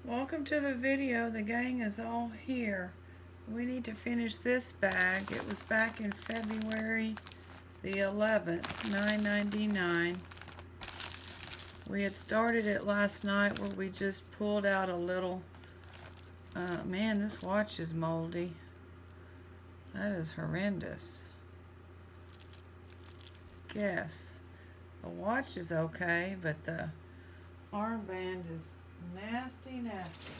Welcome to the video. The gang is all here. We need to finish this bag. It was back in February the 11th, $9.99. We had started it last night where we just pulled out a little, man, this watch is moldy. That is horrendous. Guess. The watch is okay, but the armband is nasty, nasty.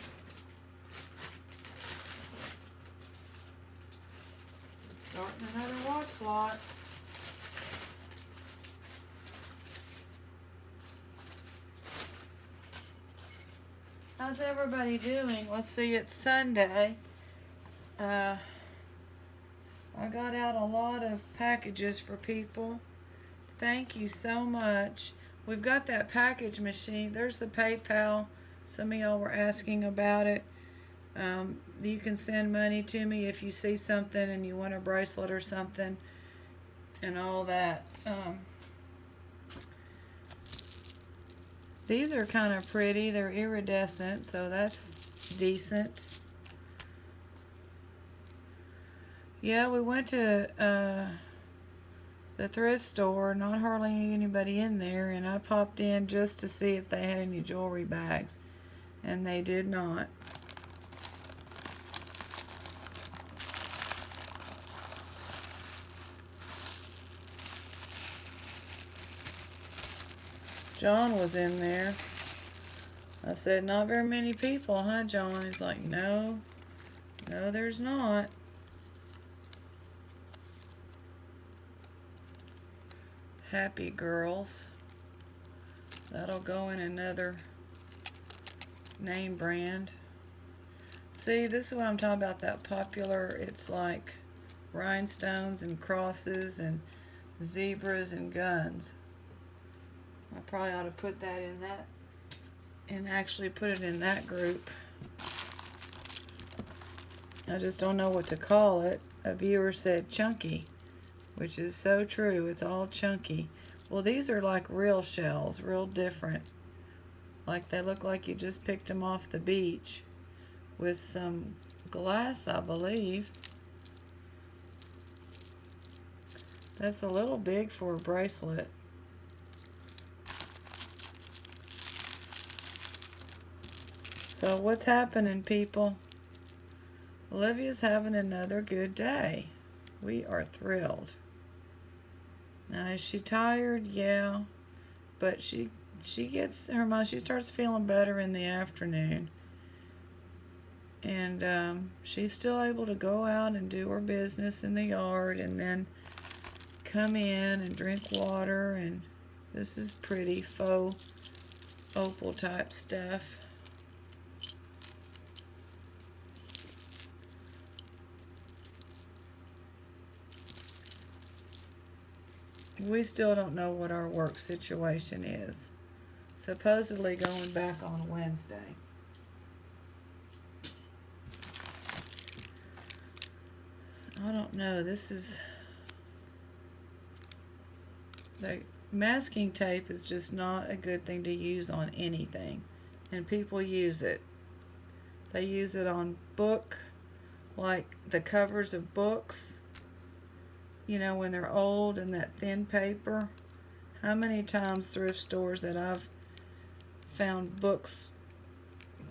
Starting another watch lot. How's everybody doing? Let's see, it's Sunday. I got out a lot of packages for people. Thank you so much. We've got that package machine. There's the PayPal. Some of y'all were asking about it. You can send money to me if you see something and you want a bracelet or something and all that. These are kind of pretty. They're iridescent, so that's decent. Yeah, we went to the thrift store, not hardly anybody in there, and I popped in just to see if they had any jewelry bags, and they did not. John was in there. I said, not very many people, huh, John? He's like, no, there's not. Happy Girls. That'll go in another name brand. See, this is what I'm talking about, that popular, it's like rhinestones and crosses and zebras and guns. I probably ought to put that in that, and actually put it in that group. I just don't know what to call it. A viewer said chunky, which is so true. It's all chunky. Well, these are like real shells, real different. Like they look like you just picked them off the beach with some glass, I believe. That's a little big for a bracelet. So what's happening, people? Olivia's having another good day. We are thrilled. Now, is she tired? Yeah. But she gets her mind, she starts feeling better in the afternoon. And she's still able to go out and do her business in the yard and then come in and drink water. And this is pretty faux opal type stuff. We still don't know what our work situation is. Supposedly going back on Wednesday. I don't know. This is... the masking tape is just not a good thing to use on anything. And people use it. They use it on book, like the covers of books. You know, when they're old and that thin paper. How many times thrift stores that I've found books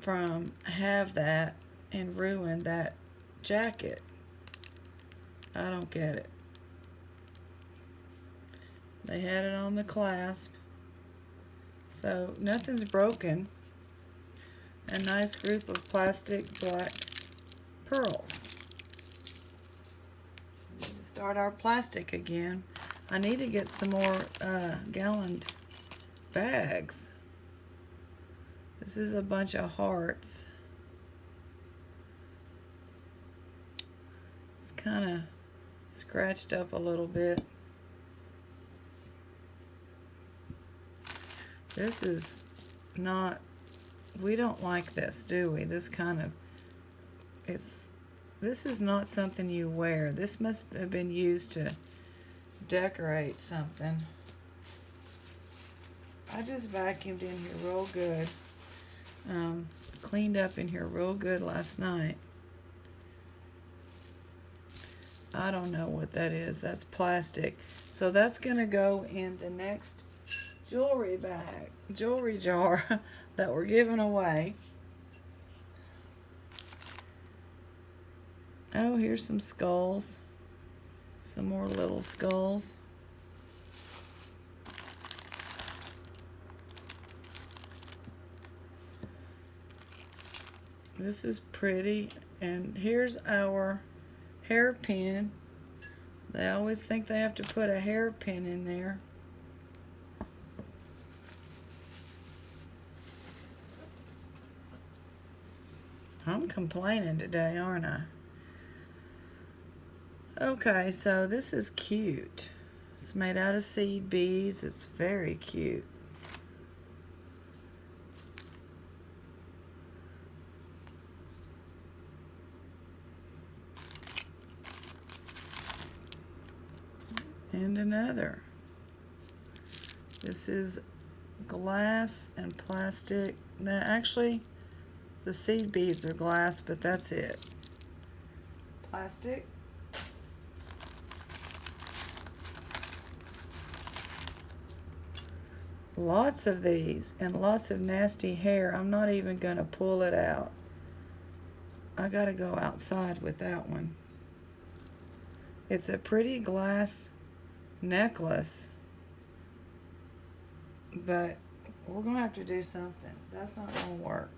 from have that and ruined that jacket? I don't get it. They had it on the clasp. So nothing's broken. A nice group of plastic black pearls. Start our plastic again. I need to get some more gallon bags. This is a bunch of hearts. It's kind of scratched up a little bit. This is not, we don't like this, do we? This kind of, this is not something you wear. This must have been used to decorate something. I just vacuumed in here real good. cleaned up in here real good last night. I don't know what that is. That's plastic. So that's going to go in the next jewelry jar that we're giving away. Oh, here's some skulls. Some more little skulls. This is pretty. And here's our hairpin. They always think they have to put a hairpin in there. I'm complaining today, aren't I? Okay, so this is cute. It's made out of seed beads. It's very cute. And another. This is glass and plastic. Now, actually, the seed beads are glass, but that's it. Plastic. Lots of these and lots of nasty hair. I'm not even going to pull it out. I got to go outside with that one. It's a pretty glass necklace, but we're going to have to do something. That's not going to work.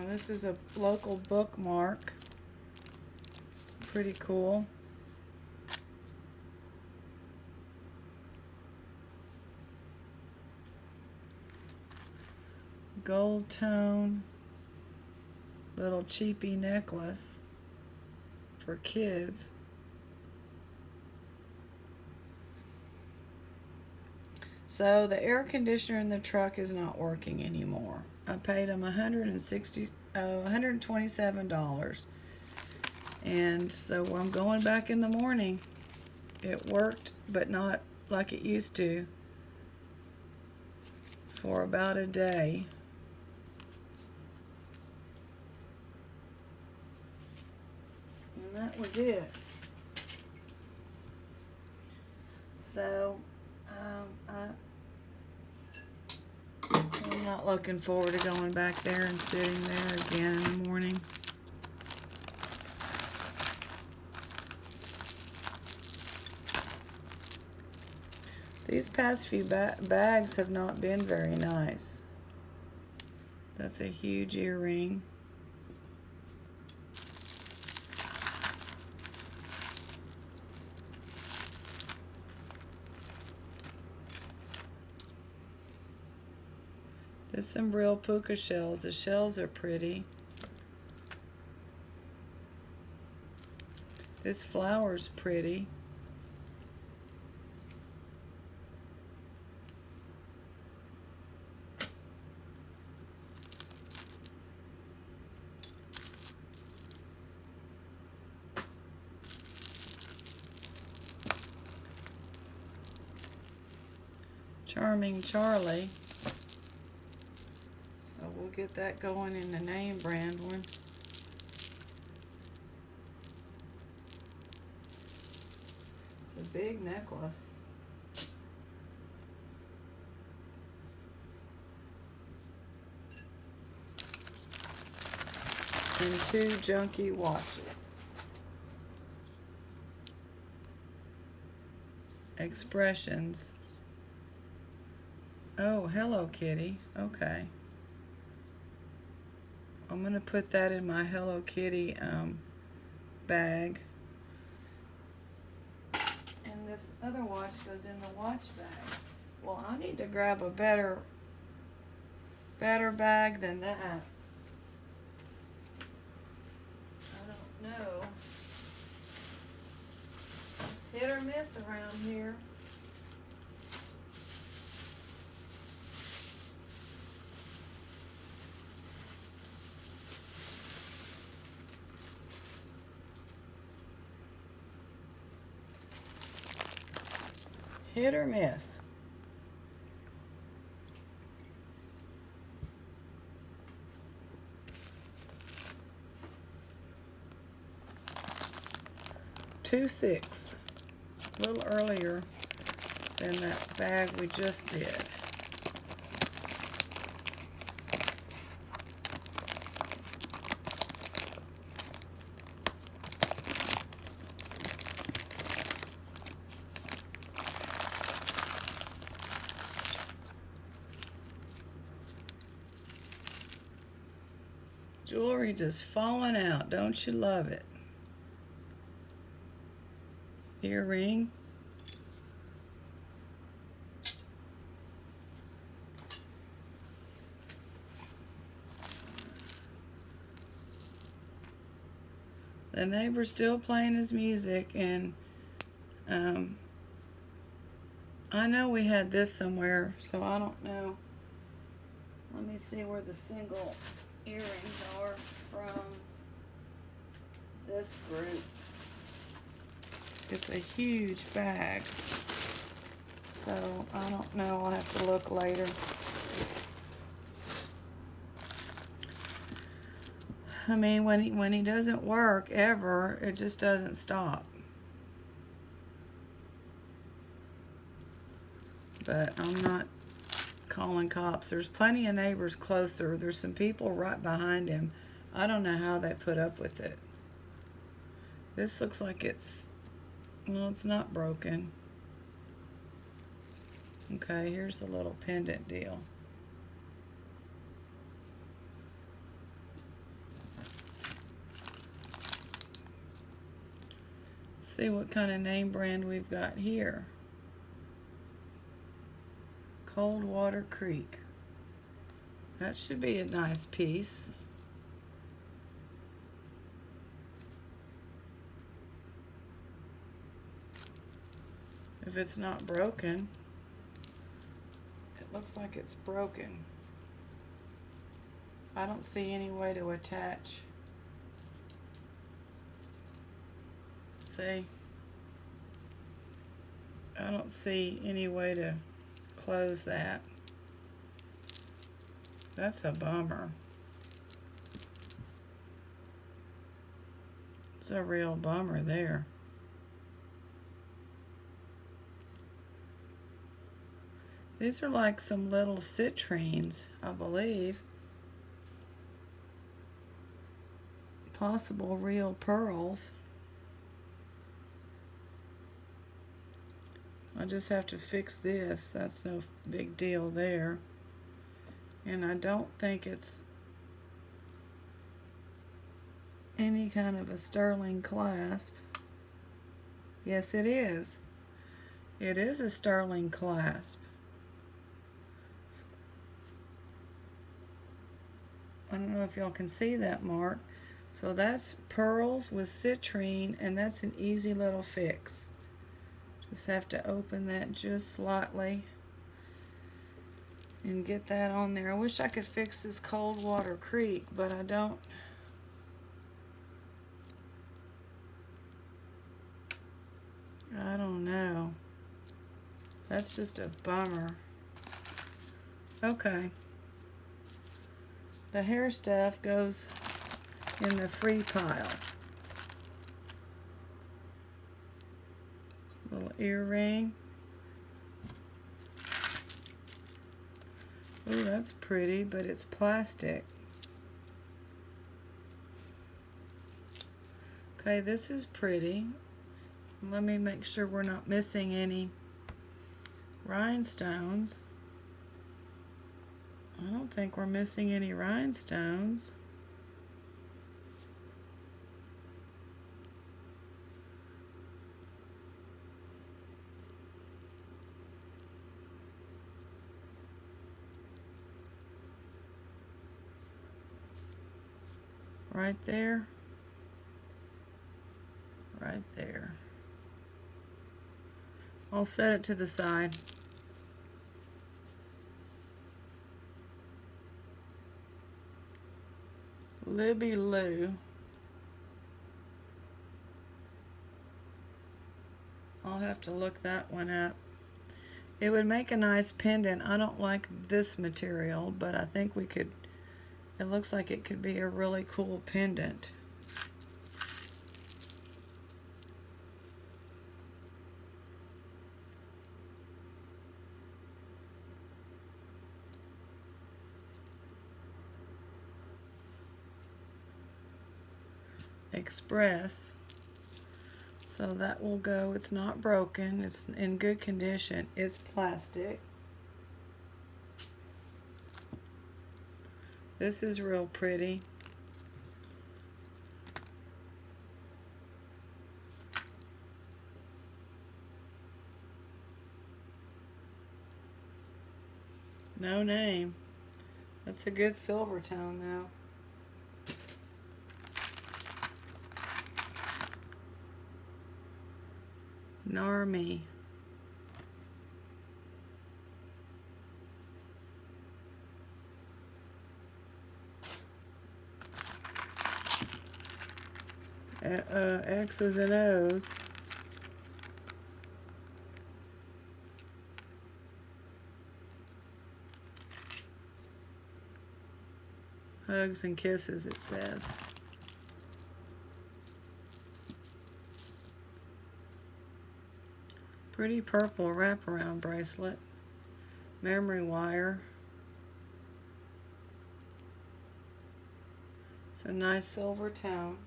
This is a local bookmark. Pretty cool. Gold tone little cheapy necklace for kids. So the air conditioner in the truck is not working anymore. I paid them $127. And so I'm going back in the morning. It worked, but not like it used to, for about a day. And that was it. So I'm not looking forward to going back there and sitting there again in the morning. These past few bags have not been very nice. That's a huge earring. There's some real puka shells. The shells are pretty. This flower's pretty. Charming Charlie. So we'll get that going in the name brand one. It's a big necklace. And 2 junky watches. Expressions. Oh, Hello Kitty. Okay. I'm going to put that in my Hello Kitty bag. And this other watch goes in the watch bag. Well, I need to grab a better bag than that. I don't know. It's hit or miss around here. Hit or miss. $2.6. A little earlier than that bag we just did. Jewelry just falling out. Don't you love it? Earring. The neighbor's still playing his music, and I know we had this somewhere, so I don't know. Let me see where the single earrings are from this group. It's a huge bag, so I don't know. I'll have to look later. I mean, when he doesn't work ever, it just doesn't stop. But I'm not calling cops. There's plenty of neighbors closer. There's some people right behind him. I don't know how they put up with it. This looks like it's, well, it's not broken. Okay, here's a little pendant deal. See what kind of name brand we've got here. Coldwater Creek. That should be a nice piece. If it's not broken. It looks like it's broken. I don't see any way to attach. See? I don't see any way to close that. That's a bummer. It's a real bummer there. These are like some little citrines, I believe. Possible real pearls. I just have to fix this. That's no big deal there. And I don't think it's any kind of a sterling clasp. Yes, it is. It is a sterling clasp. I don't know if y'all can see that mark. So that's pearls with citrine, and that's an easy little fix. Just have to open that just slightly and get that on there. I wish I could fix this Coldwater Creek, but I don't. I don't know. That's just a bummer. Okay. The hair stuff goes in the free pile. Little earring. Ooh, that's pretty, but it's plastic. Okay, this is pretty. Let me make sure we're not missing any rhinestones. I don't think we're missing any rhinestones. Right there. Right there. I'll set it to the side. Libby Lou. I'll have to look that one up. It would make a nice pendant. I don't like this material, but I think we could, it looks like it could be a really cool pendant. Express. So that will go. It's not broken. It's in good condition. It's plastic. This is real pretty. No name. That's a good silver tone though. Narmi. X's and O's. Hugs and kisses, it says. Pretty purple wraparound bracelet. Memory wire. It's a nice silver tone.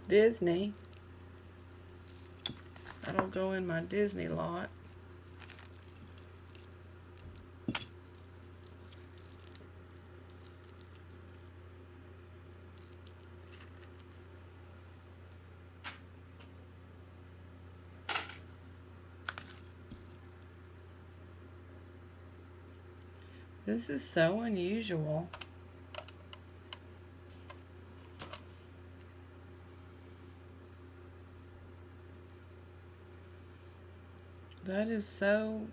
Disney. That'll go in my Disney lot. This is so unusual. That is so,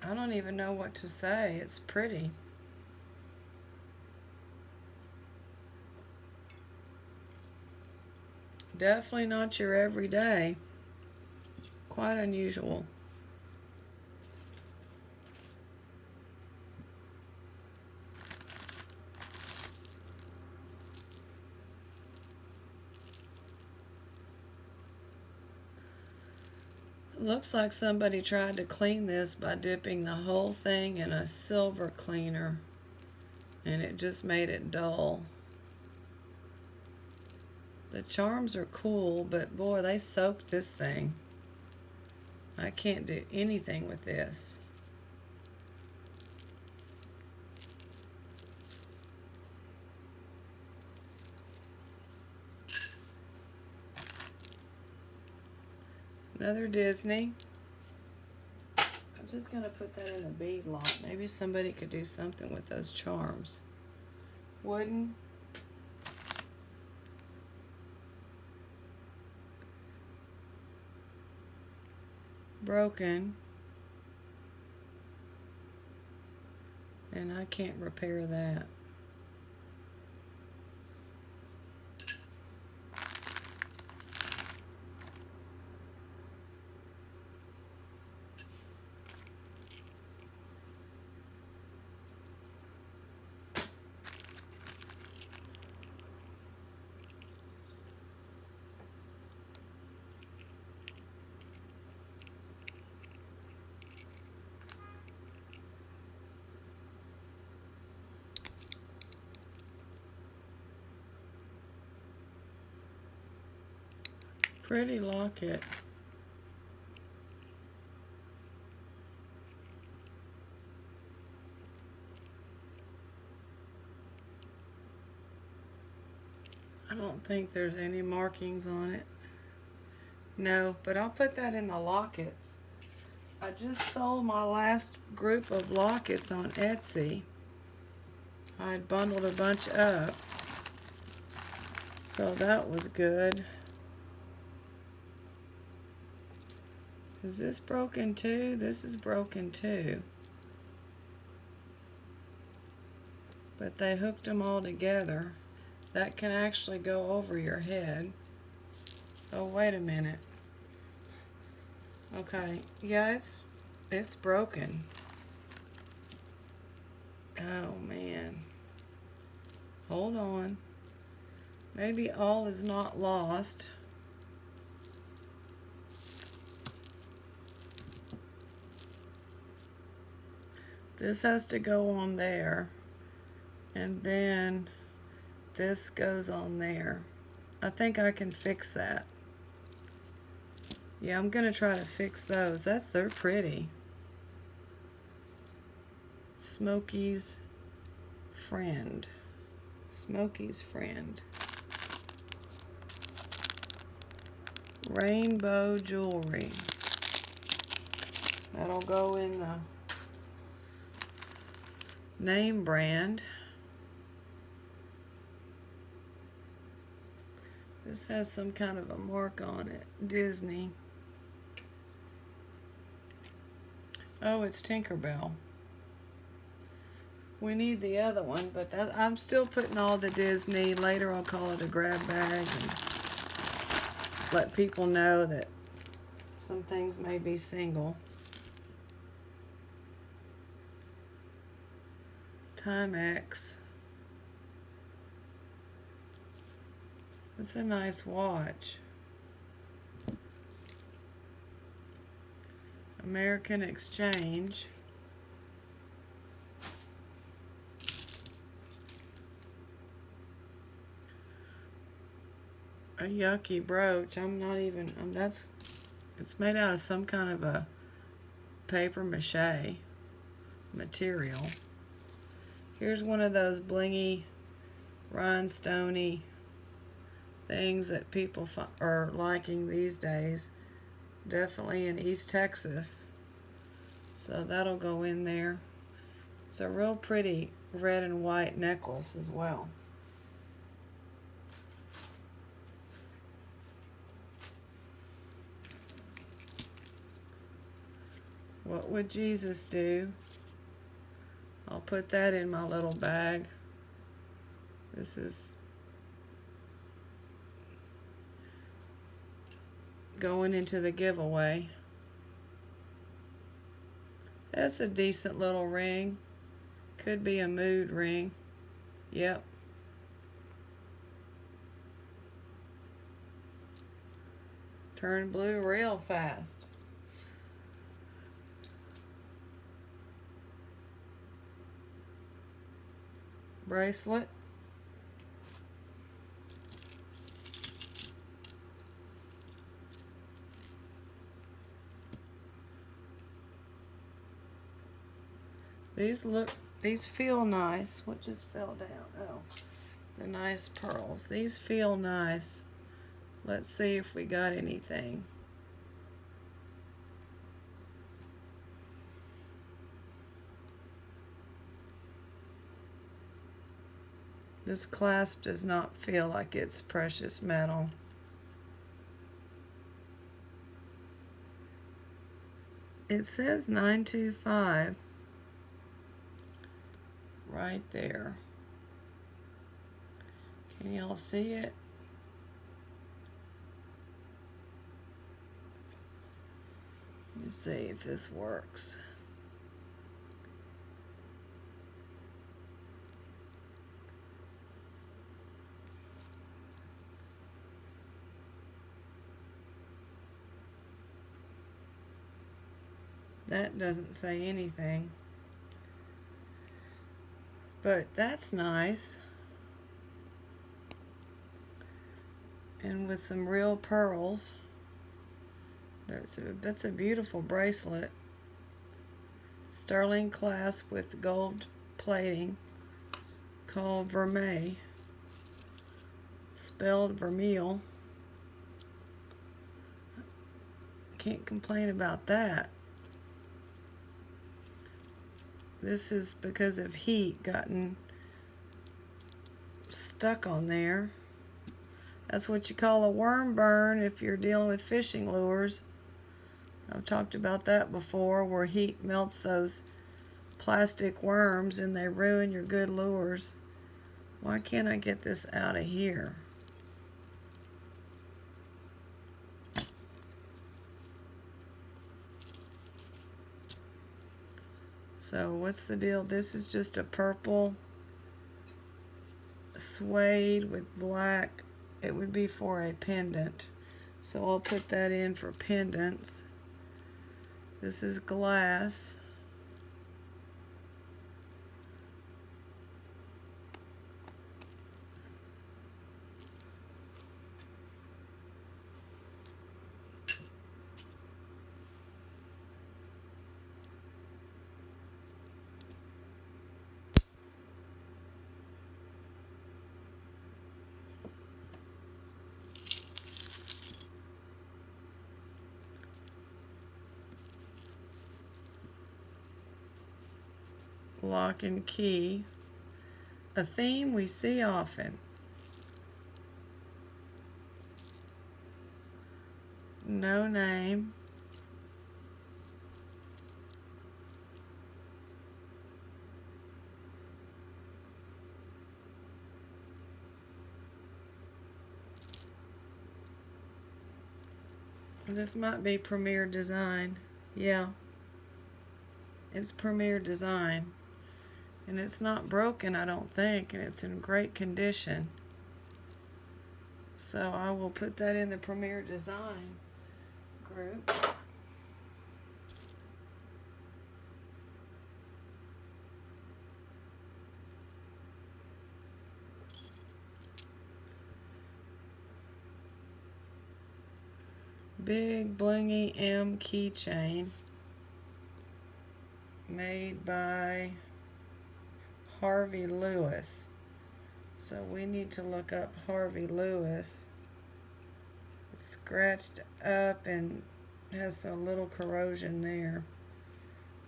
I don't even know what to say. It's pretty. Definitely not your everyday. Quite unusual. Looks like somebody tried to clean this by dipping the whole thing in a silver cleaner, and it just made it dull. The charms are cool, but boy, they soaked this thing. I can't do anything with this. Another Disney. I'm just going to put that in a bead lot. Maybe somebody could do something with those charms. Wooden. Broken. And I can't repair that. Pretty locket. I don't think there's any markings on it. No, but I'll put that in the lockets. I just sold my last group of lockets on Etsy. I had bundled a bunch up, so that was good. Is this broken too? This is broken too. But they hooked them all together. That can actually go over your head. Oh, wait a minute. Okay, yeah, it's broken. Oh man. Hold on. Maybe all is not lost. This has to go on there. And then this goes on there. I think I can fix that. Yeah, I'm gonna try to fix those. They're pretty. Smokey's friend. Smokey's friend. Rainbow jewelry. That'll go in the name brand. This has some kind of a mark on it. Disney. Oh, it's Tinkerbell. We need the other one, but I'm still putting all the Disney. Later I'll call it a grab bag and let people know that some things may be single. Timex. It's a nice watch. American Exchange. A yucky brooch. It's made out of some kind of a paper mache material. Here's one of those blingy, rhinestoney things that people are liking these days. Definitely in East Texas. So that'll go in there. It's a real pretty red and white necklace as well. What would Jesus do? I'll put that in my little bag. This is going into the giveaway. That's a decent little ring. Could be a mood ring. Yep. Turn blue real fast. Bracelet. These feel nice. What just fell down? Oh, the nice pearls. These feel nice. Let's see if we got anything. This clasp does not feel like it's precious metal. It says 925 right there. Can y'all see it? Let's see if this works. That doesn't say anything. But that's nice. And with some real pearls. That's a beautiful bracelet. Sterling clasp with gold plating called vermeil. Spelled vermeil. Can't complain about that. This is because of heat gotten stuck on there. That's what you call a worm burn if you're dealing with fishing lures. I've talked about that before, where heat melts those plastic worms and they ruin your good lures. Why can't I get this out of here? So what's the deal? This is just a purple suede with black. It would be for a pendant. So I'll put that in for pendants. This is glass. Lock and key. A theme we see often. No name. This might be Premier Design. Yeah, it's Premier Design. And it's not broken, I don't think, and it's in great condition. So I will put that in the Premier Design group. Big blingy M keychain made by Harvey Lewis. So we need to look up Harvey Lewis. It's scratched up and has some little corrosion there.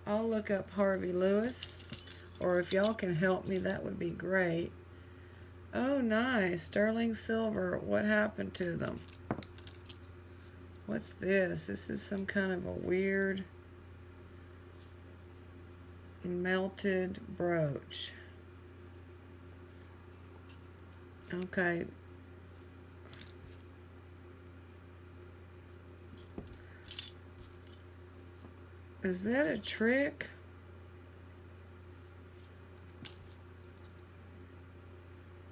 I'll look up Harvey Lewis, or if y'all can help me, that would be great. Oh, nice. Sterling silver. What happened to them? What's this? This is some kind of a weird melted brooch. Okay. Is that a trick?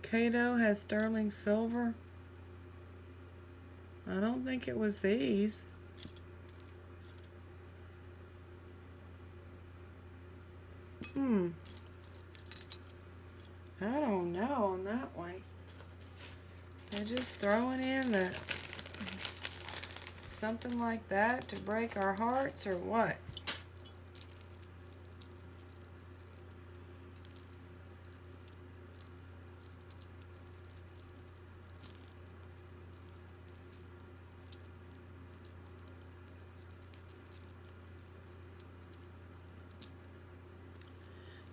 Kato has sterling silver? I don't think it was these. I don't know on that one. They're just throwing in the something like that to break our hearts, or what?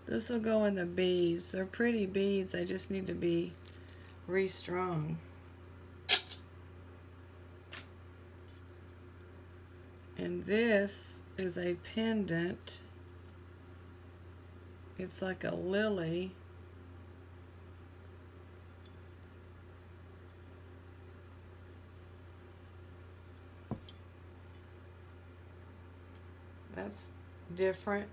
This will go in the beads. They're pretty beads. They just need to be restrung. And this is a pendant. It's like a lily. That's different.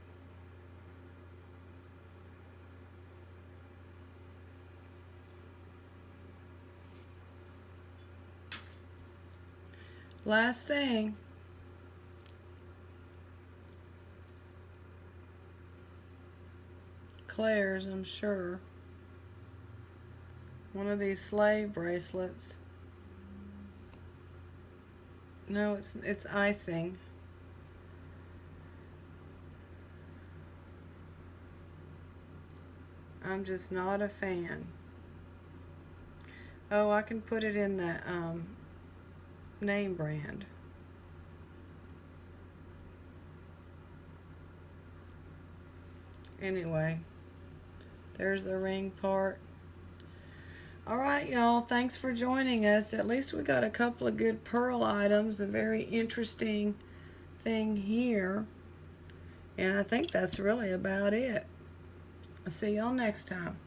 Last thing. Claire's, I'm sure. One of these slave bracelets. No, it's icing. I'm just not a fan. Oh, I can put it in the name brand. Anyway, there's the ring part. All right, y'all, thanks for joining us. At least we got a couple of good pearl items, a very interesting thing here. And I think that's really about it. I'll see y'all next time.